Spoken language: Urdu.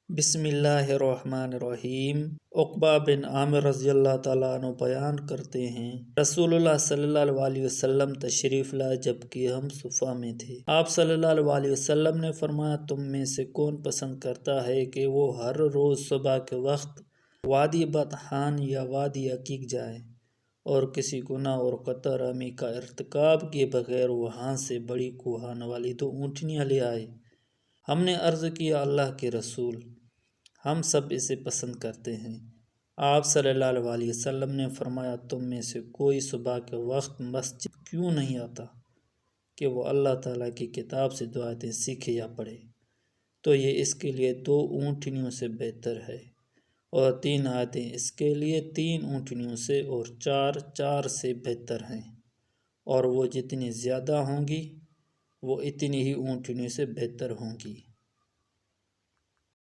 بسم اللہ الرحمن الرحیم۔ عقبہ بن عامر رضی اللہ تعالیٰ عنہ بیان کرتے ہیں، رسول اللہ صلی اللہ علیہ وسلم تشریف لائے جبکہ ہم صفا میں تھے۔ آپ صلی اللہ علیہ وسلم نے فرمایا، تم میں سے کون پسند کرتا ہے کہ وہ ہر روز صبح کے وقت وادی بطحان یا وادی عقیق جائے اور کسی گناہ اور قطع رمی کا ارتکاب کیے بغیر وہاں سے بڑی کوہان والی 2 اونٹنیاں لے آئے؟ ہم نے عرض کیا، اللہ کے رسول، ہم سب اسے پسند کرتے ہیں۔ آپ صلی اللہ علیہ وسلم نے فرمایا، تم میں سے کوئی صبح کے وقت مسجد کیوں نہیں آتا کہ وہ اللہ تعالیٰ کی کتاب سے 2 آیتیں سیکھے یا پڑھے؟ تو یہ اس کے لیے 2 اونٹنیوں سے بہتر ہے، اور 3 آیتیں اس کے لیے 3 اونٹنیوں سے اور 4 سے بہتر ہیں، اور وہ جتنی زیادہ ہوں گی وہ اتنی ہی اونٹنیوں سے بہتر ہوں گی۔